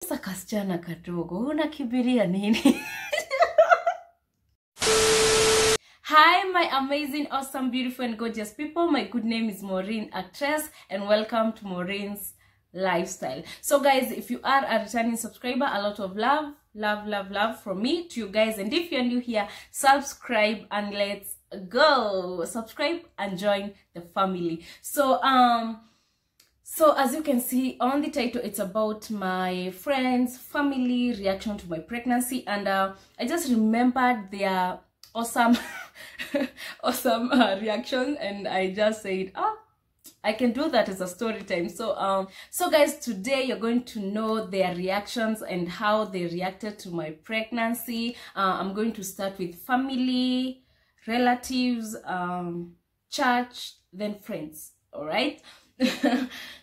sasa kasichana kadogo, unakibiria nini? Hi, my amazing, awesome, beautiful, and gorgeous people. My good name is Maureen, actress, and welcome to Maureen's Lifestyle. So guys, if you are a returning subscriber, a lot of love from me to you guys. And if you're new here, subscribe and let's go. Subscribe and join the family. So as you can see on the title, it's about my friends, family reaction to my pregnancy. And I just remembered their awesome reaction, and I just said, I can do that as a story time. So guys, today you're going to know their reactions and how they reacted to my pregnancy. I'm going to start with family, relatives, church, then friends. All right.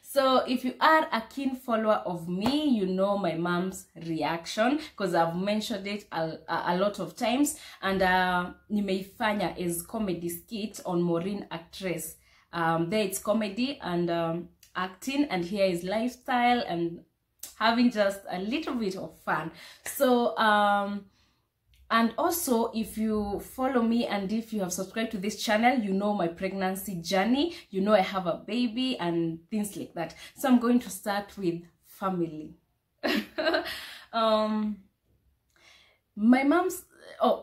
So if you are a keen follower of me, you know my mom's reaction because I've mentioned it a lot of times. And nimeifanya is comedy skit on Maureen Actress. There it's comedy and acting, and here is lifestyle and having just a little bit of fun. So and also, if you follow me and if you have subscribed to this channel, you know my pregnancy journey. You know I have a baby and things like that. So I'm going to start with family. My mom's,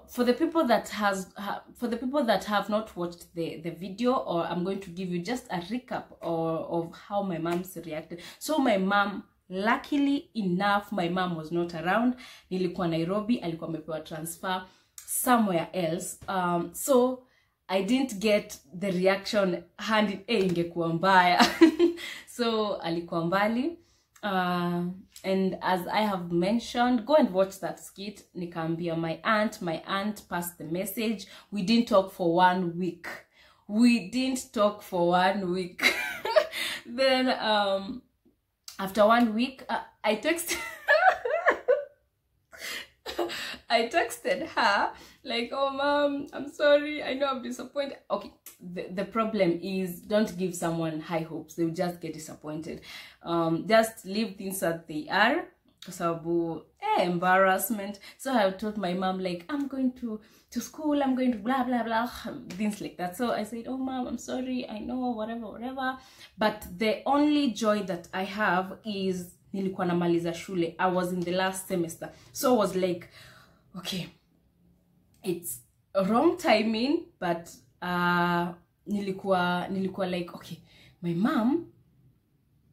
for the people that have not watched the video, or I'm going to give you just a recap of how my mom's reacted. So my mom, luckily enough, my mom was not around. Nilikuwa Nairobi, alikuwa amepewa transfer somewhere else. So I didn't get the reaction handed ingekuwa mbaya. So alikuwa mbali. And as I have mentioned, go and watch that skit. Nikaambia my aunt passed the message. We didn't talk for 1 week. Then after 1 week, I texted her like, oh mom, I'm sorry, I know I'm disappointed. Okay, the problem is, don't give someone high hopes. They will just get disappointed. Just leave things as they are. So embarrassment. So I told my mom, like, I'm going to school, I'm going to blah blah blah, things like that. So I said, oh mom, I'm sorry, I know, whatever. But the only joy that I have is nilikuwa namaliza shule. I was in the last semester, so I was like, okay, it's wrong timing, but nilikuwa like, okay, my mom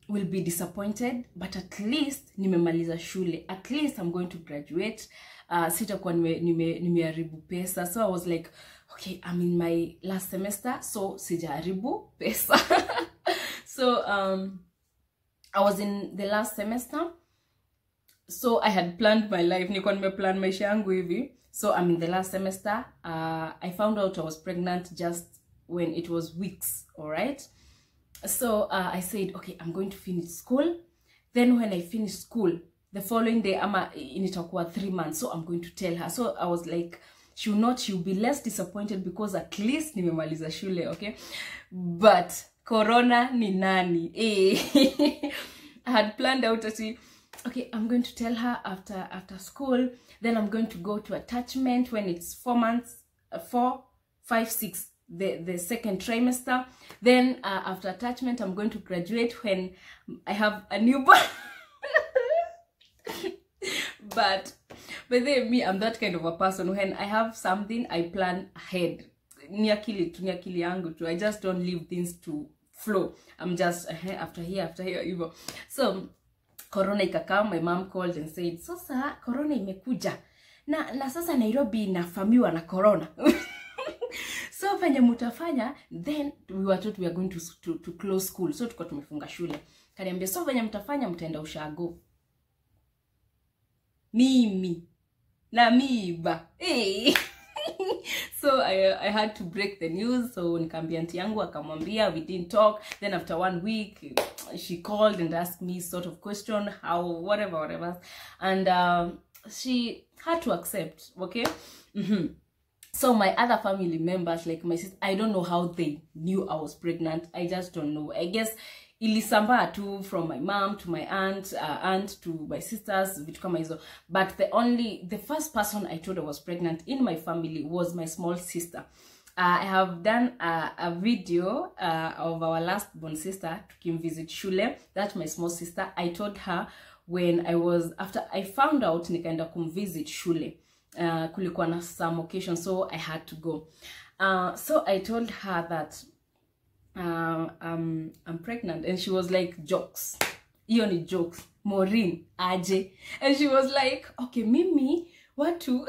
will be disappointed, but at least nimemaliza shule. At least I'm going to graduate. Sitakuwa nimeharibu pesa. So I was like, okay, I'm in my last semester, so sijaharibu pesa. So I was in the last semester. So I had planned my life. Nilikuwa nimeplan maisha yangu hivi. So I'm in the last semester. I found out I was pregnant just when it was weeks, all right? So I said, okay, I'm going to finish school. Then when I finish school, the following day, initakuwa 3 months. So I'm going to tell her. So I was like, she'll be less disappointed because at least nimemaliza shule, okay? But corona ni nani? I had planned out to see, okay, I'm going to tell her after school. Then I'm going to go to attachment when it's 4 months, 4, 5, 6. The second trimester. Then after attachment, I'm going to graduate when I have a newborn. but then me, I'm that kind of a person. When I have something, I plan ahead. Niakili yangu too. I just don't leave things to flow. I'm just after here, even. So corona ikakam, my mom called and said, sasa corona imekuja na sasa Nairobi inafamiwa na corona. So fanya mutafanya, then we were told we are going to close school. So tuko tumefunga shule. Kaniambia, so fanya mutafanya, mtaenda ushago. Mimi na miba. Hey. So I had to break the news. So nikaambia auntie yangu akamwambia, we didn't talk. Then after 1 week, she called and asked me sort of question, how, whatever. And she had to accept, okay? So my other family members, like my sister, I don't know how they knew I was pregnant. I just don't know. I guess ilisambaa tu from my mom to my aunt to my sisters, vitu kama hizo. But the first person I told I was pregnant in my family was my small sister. I have done a video of our last born sister tukimvisit shule. That's my small sister. I told her when after I found out nikaenda kumvisit shule. Kulikuwa na some occasion, so I had to go. So I told her that I'm pregnant, and she was like, jokes. Iyo ni jokes. Maureen, aje. And she was like, okay, Mimi, what to?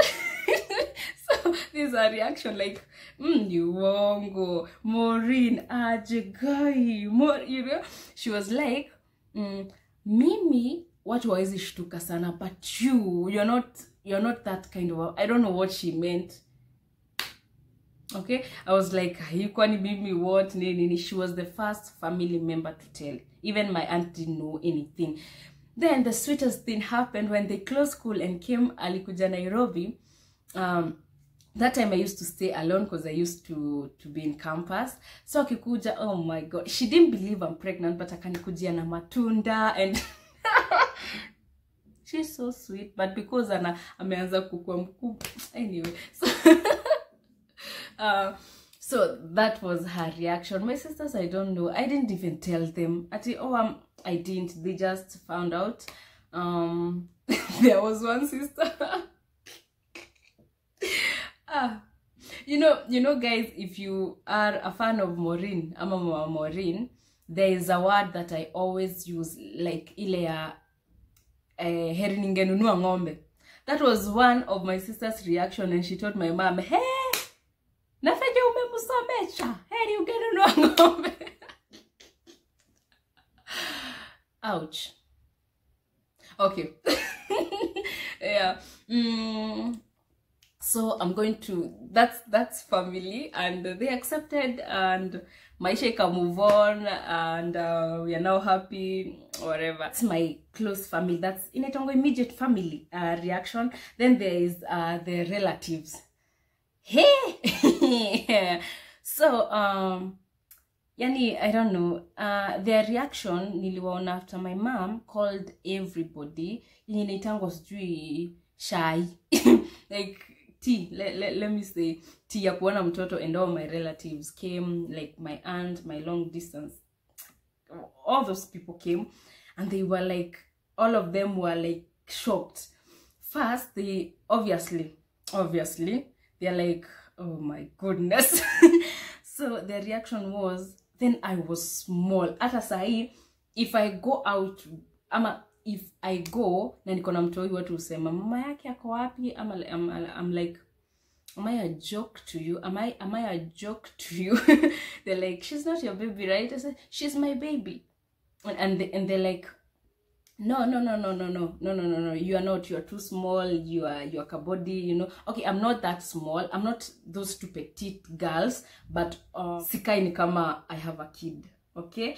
So there's a reaction like, you won't go. Maureen, aje, guy. You know? She was like, Mimi, what was ishtuka sana, but you're not that kind of, I don't know what she meant. Okay, I was like, kwani Mimi what? She was the first family member to tell. Even my aunt didn't know anything. Then the sweetest thing happened when they closed school and came alikuja Nairobi. That time I used to stay alone because I used to be in campus. So akikuja, oh my god, she didn't believe I'm pregnant, but akanikujia na matunda and she's so sweet. But because ameanza kukua mkubwa anyway, so that was her reaction. My sisters, I don't know. I didn't even tell them. I didn't. They just found out. There was one sister. You know, guys, if you are a fan of Maureen, Maureen, there is a word that I always use, like ile ya heri ningenunua ng'ombe. That was one of my sister's reaction, and she told my mom, hey, nafeje umemusomesha, heri ungenunua ng'ombe. Ouch. Okay. Yeah. So I'm going to, that's family, and they accepted, and maisha can move on, and we are now happy, whatever. It's my close family. That's in a immediate family reaction. Then there is the relatives. Hey. So yani, I don't know, their reaction niliwaona after my mom called everybody inaitangwa sijui shy. Like let me say tea ya kuona mtoto, and all my relatives came, like my aunt, my long distance, all those people came, and they were like, all of them were like shocked. First, they obviously they're like, oh my goodness. So the reaction was, then I was small. Ata sahi, if I go out, if I go, na niko na mtoi watu usema, mama yake ako wapi? I'm like, am I a joke to you? Am I a joke to you? They're like, she's not your baby, right? I said, she's my baby. And they're like, no, you are not, you are too small, you are kabody, you know. Okay, I'm not that small, I'm not those two petite girls, but sikai ni kama I have a kid. Okay,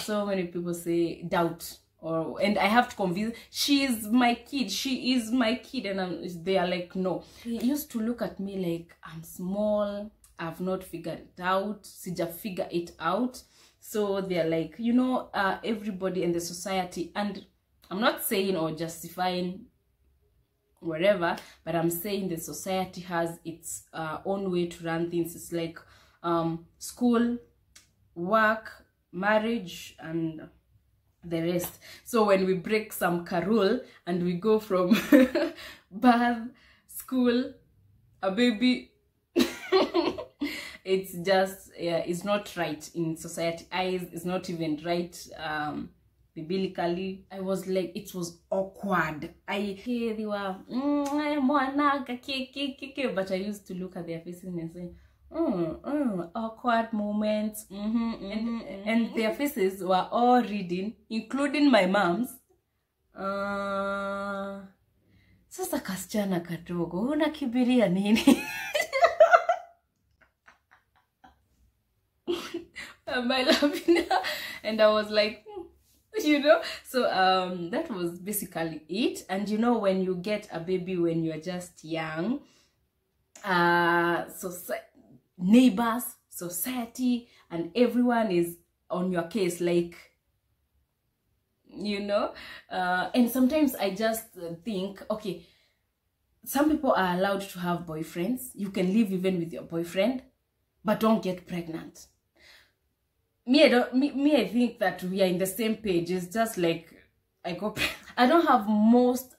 so many people say doubt, and I have to convince, she is my kid, and they are like, no. They used to look at me like I'm small, I've not figured it out, sija figure it out. So they're like, you know, everybody in the society, and I'm not saying or justifying whatever, but I'm saying the society has its own way to run things. It's like school, work, marriage, and the rest. So when we break some rule and we go from birth, school, a baby, it's just, yeah, it's not right in society eyes. It's not even right biblically. I was like, it was awkward. They were but I used to look at their faces and say, awkward moments, and their faces were all reading, including my mom's. Sasa kasichana kadogo, unakibiria nini? My laughing, and I was like, you know. So that was basically it. And you know, when you get a baby when you're just young, neighbors, society, and everyone is on your case, like you know. And sometimes I just think, okay, some people are allowed to have boyfriends. You can live even with your boyfriend, but don't get pregnant. I think that we are in the same page. It's just like I don't have most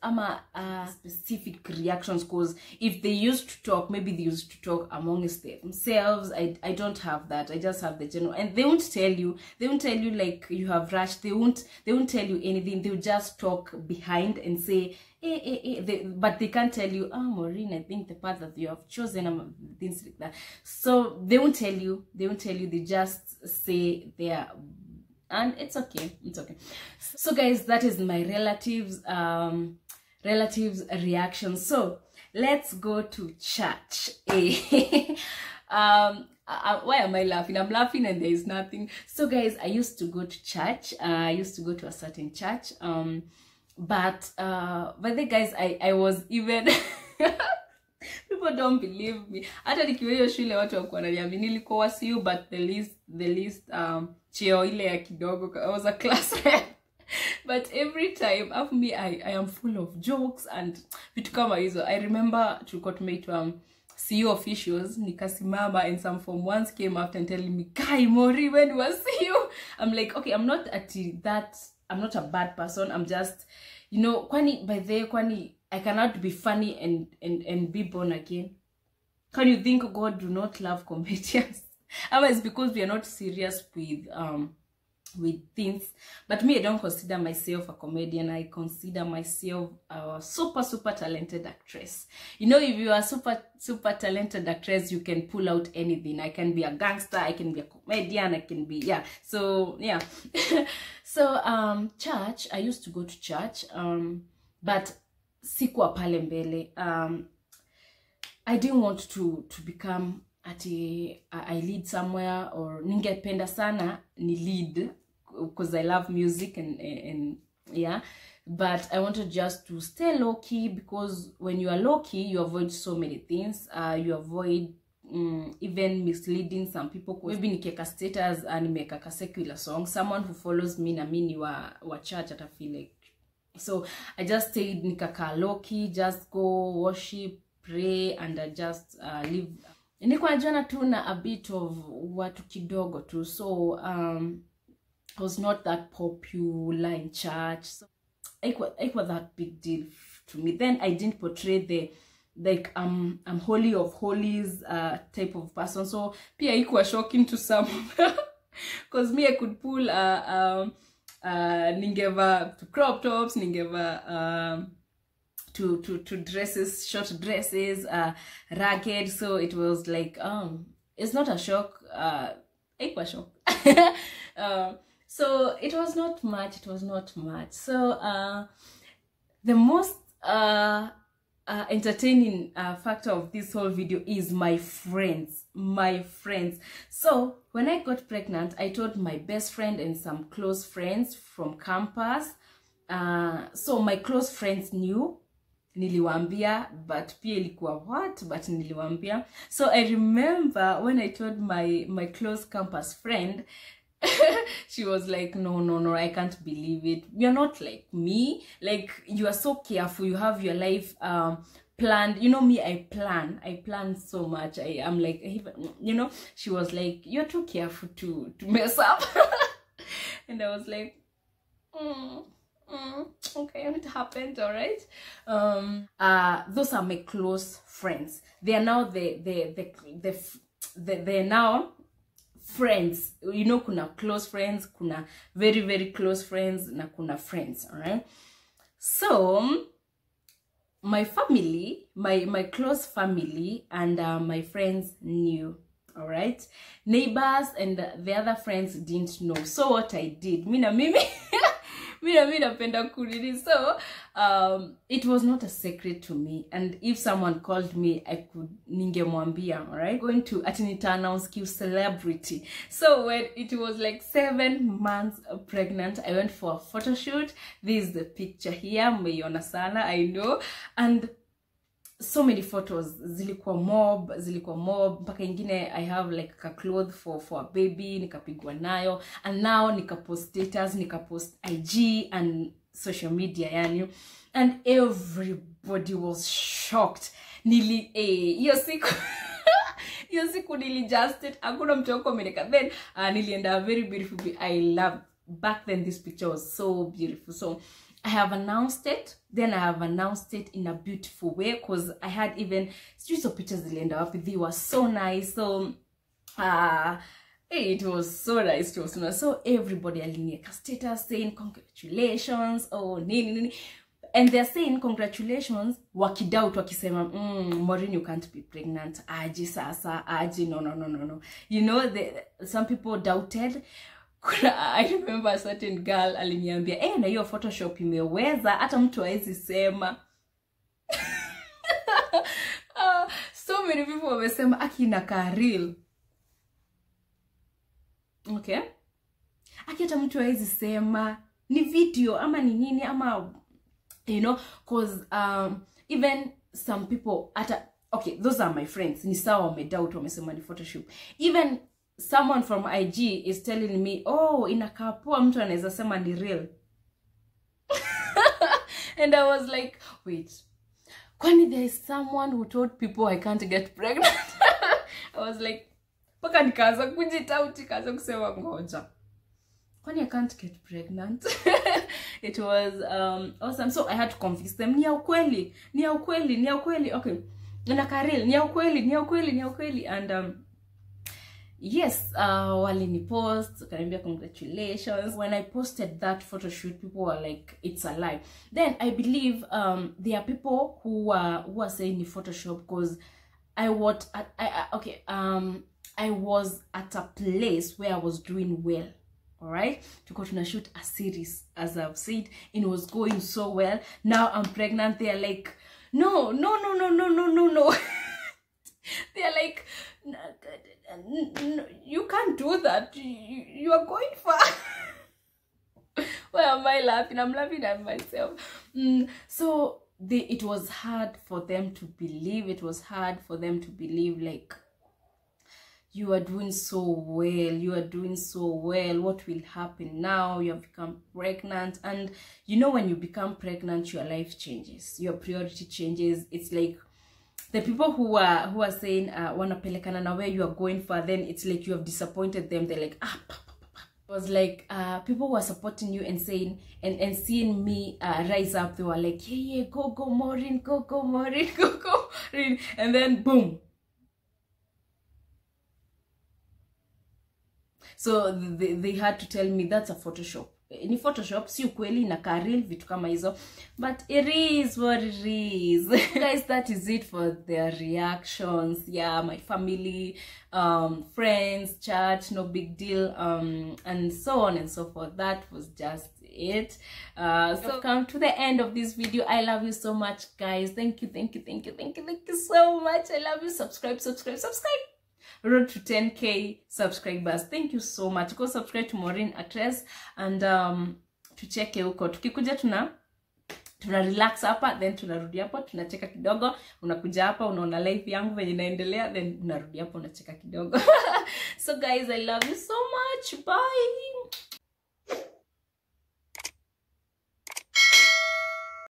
specific reactions, because if they used to talk, maybe they used to talk amongst themselves. I don't have that. I just have the general, and they won't tell you like you have rushed. They won't tell you anything. They'll just talk behind and say but they can't tell you, Maureen, I think the path that you have chosen, things like that. So they won't tell you. They just say there. And it's okay. So guys, that is my relatives reaction. So let's go to church. Why am I laughing? I'm laughing and there is nothing. So guys, I used to go to church. I used to go to a certain church. But the guys, I was even people don't believe me. Hata nikiwa hiyo shule watu walikuwa wananiambia nilikuwa CU, but the least cheo ile ya kidogo, I was a class rep. But every time after me, I am full of jokes and vitu kama hizo. I remember tulikuwa tumeitwa CU officials, nikasimama, and some form ones came after and telling me, Kai Mori, when you were CU? I'm like, okay, I'm not a bad person. I'm just, you know, kwani I cannot be funny and be born again. Can you think God do not love comedians? It's because we are not serious with things. But me, I don't consider myself a comedian. I consider myself a super talented actress. You know, if you are super talented actress, you can pull out anything. I can be a gangster, I can be a comedian, I can be, yeah. So yeah. So church, I used to go to church, but sikuwa pale mbele. I didn't want to become I lead somewhere, or ningependa sana ni lead, because I love music and yeah, but I wanted just to stay low key, because when you are low key, you avoid so many things. You avoid even misleading some people. Maybe nikeka status nimeka ka secular song, someone who follows me na mini wa church ata feel like. So I just stayed nikaka low key, just go worship, pray, and I just live. Nilikuwa jana tu na a bit of watu kidogo tu. So I was not that popular in church. So it was that big deal to me. Then I didn't portray the like I'm holy of holies type of person. So pia ikuwa shocking to some, because me I could pull ningeva to crop tops, ningeva to dresses, short dresses, ragged. So it was like it's not a shock. It was shock. So it was not much. So the most entertaining factor of this whole video is my friends. So when I got pregnant, I told my best friend and some close friends from campus. So my close friends knew. Niliwambia, but pia ilikuwa what? But niliwambia. So I remember when I told my close campus friend, she was like, no, I can't believe it. You're not like me. Like, you are so careful. You have your life planned. You know me, I plan so much. I'm like, you know, she was like, you're too careful to mess up. And I was like, okay, it happened, all right. Those are my close friends. They are now they're now friends. You know, kuna close friends, kuna very, very close friends, na kuna friends, all right. So my family, my close family and my friends knew, all right. Neighbors and the other friends didn't know. So what I did, mimi so it was not a secret to me, and if someone called me, I could ningemwambia, all right, going to atinita announce Q celebrity. So when it was like 7 months pregnant, I went for a photo shoot. This is the picture here, meiona sana, I know. And so many photos, zilikuwa mob, mpaka ingine I have like a cloth for a baby, nikapigwa nayo, and now nikapost status, nikapost IG and social media yani, and everybody was shocked. Hiyo siku nilijusted, hakuna mtu akomeneka. Then nilienda very beautiful. I love back then, this picture was so beautiful. So I have announced it. Then I have announced it in a beautiful way, because I had even streets of pictures zilienda wapi. They were so nice. So it was so nice. It was so nice. So everybody alinieka status saying congratulations, oh nini. And they're saying congratulations, wakidoubt, wakisema, Maureen, you can't be pregnant. Aji sasa, aji, no. You know, some people doubted. I remember a certain girl aliniambia, na hiyo Photoshop imeweza, hata mtu hawezi sema. So many people wamesema, aki inakaa real. Okay? Aki hata mtu hawezi sema, ni video, ama ni nini, ama... You know, because even some people okay, those are my friends, ni sawa wamedoubt, wamesema ni Photoshop. Even someone from IG is telling me, oh, inakaa poa, mtu anaweza sema ni real. And I was like, wait, kwani there is someone who told people I can't get pregnant? I was like, paka nikaanza kujitauti, nikaanza kusema ngoja, kwani I can't get pregnant? It was awesome. So I had to convince them, ni ya ukweli. Okay, inakaa real, ni ya ukweli. And yes, walini post, kaniambia congratulations. When I posted that photo shoot, people were like, it's a lie. Then I believe there are people who are saying ni Photoshop, because I was at a place where I was doing well. Alright, to go to shoot a series, as I've said, and it was going so well. Now I'm pregnant. They're like, no. They're like, no, you can't do that. You are going far. Why am I laughing? I'm laughing at myself. So it was hard for them to believe. It was hard for them to believe, like, you are doing so well, what will happen now? You have become pregnant. And you know, when you become pregnant, your life changes, your priority changes. It's like the people who are saying wanapelekana na where you are going for, then it's like you have disappointed them. They're like, it was like people who are supporting you and saying and seeing me rise up. They were like, yeah, go Maureen, go Maureen. And then boom. So they had to tell me that's a Photoshop. Ni Photoshop, si ukweli, na real, vitu kama hizo. But it is what it is. Guys, that is it for their reactions. Yeah, my family, friends, church, no big deal, and so on and so forth. That was just it. So come to the end of this video. I love you so much, guys. Thank you so much. I love you. Subscribe. Road to 10k subscribers. Thank you so much. Go subscribe to Maureen Actress and tucheke huko. Tukikuja tuna relax hapa, then tunarudi hapo, tunacheka kidogo. Unakuja hapa, unaona life yangu venye inaendelea, then unarudi hapo, unacheka kidogo. So guys, I love you so much. Bye.